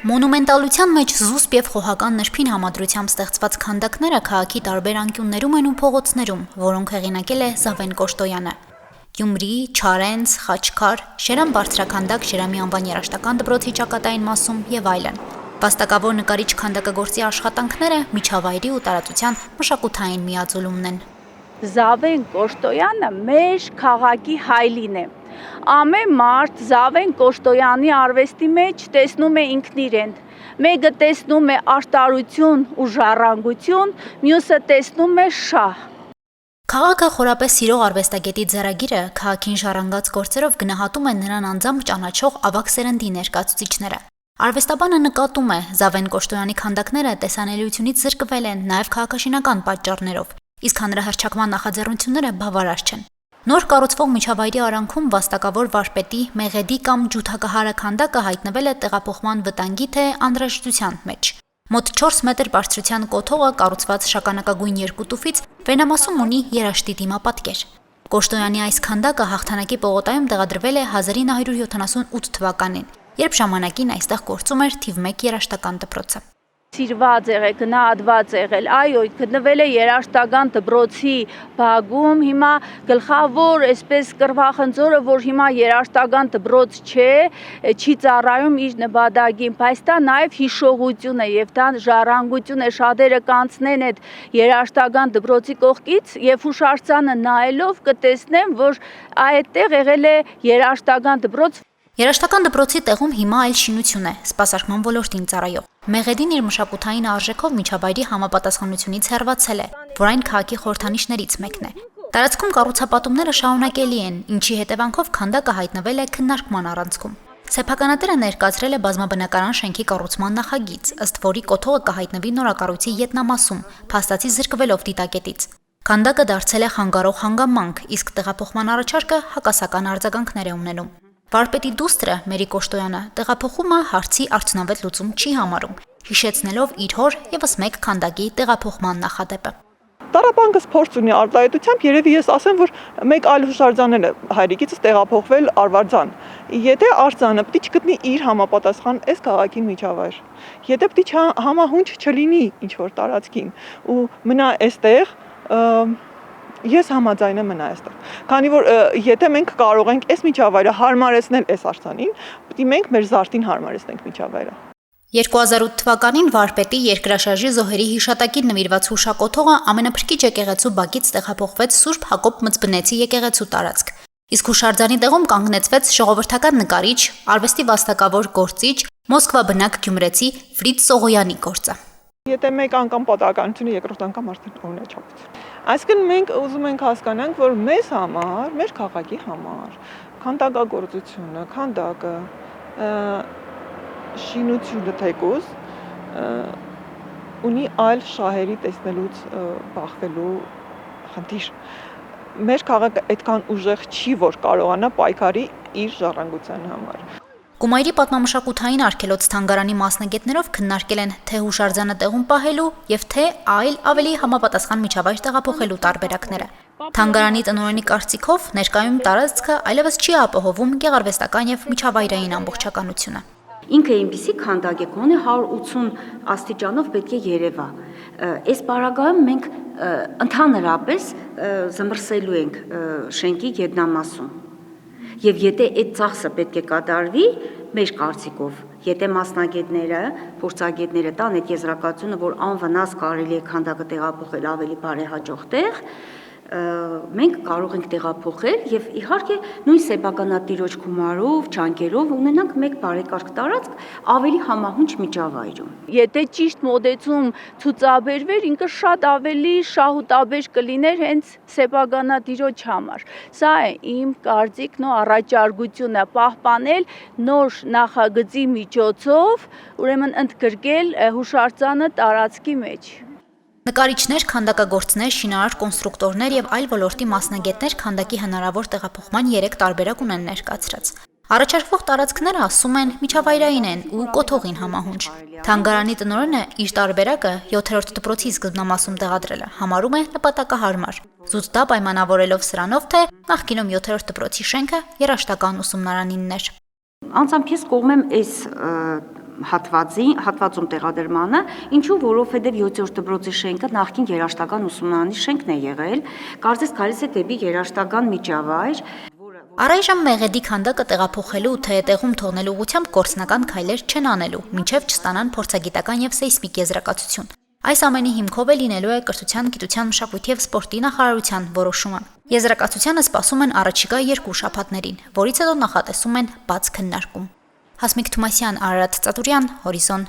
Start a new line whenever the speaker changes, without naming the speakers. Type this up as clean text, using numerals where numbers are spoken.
Մոնումենտալության մեջ զուսպ եւ խոհական նրբին համադրությամբ ստեղծված քանդակները քաղաքի տարբեր անկյուններում են ու փողոցներում, որոնք հեղինակել է Զավեն Կոշտոյանը։ Գյումրի, Չարենց, Խաչքար, Շերամ բարձրաքանդակ Շերամի անվան երաժշտական դպրոցի ճակատային մասում եւ այլն։ Վաստակավոր նկարիչ քանդակագործի աշխատանքները միջավայրի ու տարածության մշակութային միաձուլումն են։
Զավեն Կոշտոյանը մեր քաղաքի հայլին է։ Ամեն մարդ Զավեն Կոշտոյանի արվեստի մեջ տեսնում է ինքն իրեն։ Մեկը տեսնում է արտարություն ու ժառանգություն, մյուսը տեսնում է շահ։
Քաղաքը խորապես սիրող արվեստագետի ձեռագիրը քաղաքին ժառանգած գործերով գնահատում են նրան անձամբ ճանաչող ավագ սերնդի ներկայացուցիչները։ Արվեստաբանը նկատում է, Զավեն Կոշտոյանի քանդակները տեսանելիությունից զրկվել են նաև քաղաքաշինական պատճառներով, իսկ հանրահռչակման նախաձեռնությունները բավարար չեն։ Նոր կառուցվող միջավայրի արանքում վաստակավոր վարպետի, մեղեդի կամ ջութակահարը քանդակը հայտնվել է տեղափոխման վտանգի թե անհրաժեշտության մեջ։ Մոտ 4 մետր բարձրության կոթողը կառուցված շագանակագույն երկու տուֆից վենամասում ունի երաշտի դիմապատկեր։ Կոշտոյանի այս քանդակը Հաղթանակի պողոտայում տեղադրվել է 1978 թվականին, երբ ժամանակին այստեղ գործում էր թիվ 1 երաժշտական դպրոցը։
Սիրված եղել, գնահատված եղել, այո, գտնվել է երաժշտական դպրոցի բակում, հիմա գլխավոր այսպես կռվախնձորը, որ հիմա երաժշտական դպրոց չէ, չի ծառայում իր նպատակին, բայց դա նաև հիշողություն է եւ դա ժառանգություն է, շատերը կանցնեն այդ երաժշտական դպրոցի կողքից եւ հուշարձանը նայելով կտեսնեն, որ այդտեղ եղել է երաժշտական դպրոց։
Երաժշտական դպրոցի տեղում հիմա այլ շինություն է, սպասարկման ոլորտին ծառայող։ Մեղեդին իր մշակութային արժեքով միջավայրի համապատասխանությունից հեռացել է, որ այն քաղաքի խորհրդանիշներից մեկն է։ Տարածքում կառուցապատումները շարունակելի են, ինչի հետևանքով քանդակը հայտնվել է քննարկման առանցքում։ Սեփականատերը ներկայացրել է բազմաբնակարան շենքի կառուցման նախագիծ, ըստ որի կոթողը կհայտնվի նորակառույցի ետնամասում, փաստացի զրկվելով դիտակետից։ Քանդակը դարձել է խանգարող հանգամանք, իսկ տեղափոխման առաջարկը հակասական արձագանքներ է ունենում։ Վարպետի դուստրը Մերի Կոշտոյանը տեղափոխումը հարցի արդյունավետ լուծում չի համարում, հիշեցնելով իր հոր ևս մեկ քանդակի տեղափոխման նախադեպը։
Տառապանքս փորձ ունի արտահայտությամբ, երևի ես ասեմ, որ մեկ այլ հուշարձանել է հայրիկից տեղափոխվել Արվարձան։ Եթե արձանը պետք է չգտնի իր համապատասխան այս քաղաքի միջավայր, եթե պետք է համահունչ չլինի ինչ որ տարածքին ու մնա այստեղ, ես համաձայն եմ մնա այստեղ։ Քանի որ եթե մենք կարող ենք այս միջավայրը հարմարեցնել այս արձանին, պետք է մենք մեր զարտին հարմարեցնենք միջավայրը։
2008 թվականին վարպետի երկրաշարժի զոհերի հիշատակին նվիրված հուշակոթողը ամենափրկիչ եկեղեցու բակից տեղափոխվեց Սուրբ Հակոբ Մծբնեցի եկեղեցու տարածք։ Իսկ հուշարձանի տեղում կանգնեցվեց ժողովրդական նկարիչ, արվեստի վաստակավոր գործիչ, Մոսկվա բնակ գյումրեցի Ֆրիծ Սողոյանի գործը։
Եթե մեկ անգամ պատահականությունը, երկրորդ անգամ արդեն օրինաչափություն։ Այսինքն մենք ուզում ենք հասկանանք, որ մեզ համար, մեր քաղաքի համար քանդակագործությունը, քանդակը, շինությունը թեկուզ ունի այլ շահերի տեսնելուց բախվելու խնդիր։ Մեր քաղաքը այդքան ուժեղ չի, որ կարողանա պայքարի իր ժառանգության համար։
Կումայրի պատմամշակութային արգելոց թանգարանի մասնագետներով քննարկել են թե հուշարձանը տեղում պահելու եւ թե այլ ավելի համապատասխան միջավայր տեղափոխելու տարբերակները։ Թանգարանի տնօրենի կարծիքով ներկայում տարածքը այլևս չի ապահովում գեղարվեստական եւ միջավայրային ամբողջականությունը։
Ինքը այնպիսի քանդակ է, գոնե 180 աստիճանով պետք է երևա։ Այս պարագայում մենք ընդհանրապես զմռսելու ենք շենքի գետնամասում։ Եվ եթե այդ ծախսը պետք է կատարվի, մեր կարծիքով, եթե մասնագետները, փորձագետները տան այդ եզրակացությունը, որ անվնաս կարելի է քանդակը տեղափոխել ավելի բարեհաջող տեղ, մենք կարող ենք տեղափոխել եւ իհարկե նույն սեփականատիրոջ գումարով, ջանքերով ունենանք մեկ բարեկարգ տարածք ավելի համահունչ միջավայրում։
Եթե ճիշտ մոդեցում ցուցաբերվեր, ինքը շատ ավելի շահութաբեր կլիներ հենց սեփականատիրոջ համար։ Սա է իմ կարծիքն ու առաջարկությունը՝ պահպանել նոր նախագծի միջոցով, ուրեմն ընդգրկել հուշարձանը տարածքի մեջ։
Նկարիչներ, քանդակագործներ, շինարար կոնստրուկտորներ եւ այլ ոլորտի մասնագետներ քանդակի հնարավոր տեղափոխման 3 տարբերակ ունեն ներկայացրած։ Առաջարկվող տարածքները, ասում են, միջավայրային են ու կոթողին համահունչ։ Թանգարանի տնօրենը իր տարբերակը 7-րդ դպրոցի սկզբնամասում տեղադրել է, համարում է նպատակահարմար։ Զուտ դա պայմանավորելով սրանով, թե նախկինում 7-րդ դպրոցի շենքը երաժշտական ուսումնարանինն էր։
Անձամբ ես կողմ եմ այս հատվածում տեղադրմանը, ինչու որովհետև 7-րդ դպրոցի շենքը նախկին երաժշտական ուսումնարանի շենքն է եղել, կարծես գալիս է դեպի երաժշտական միջավայր։
Առայժմ Մեղեդի քանդակը տեղափոխելու ու թեետեղում թողնելու ուղղությամբ գործնական քայլեր չեն անելու, մինչև չստանան փորձագիտական եւ սեյսմիկ եզրակացություն։ Այս ամենի հիմքով է լինելու է Կրթության, Գիտության, Մշակույթի եւ Սպորտի նախարարության որոշումը։ Եզրակացությանը սպասում են առաջիկա 2 շաբաթներին, որից հետո նախատեսում են բաց քննարկում։ Հասմիկ Թումասյան, Արարատ Ծատուրյան, Հորիզոն։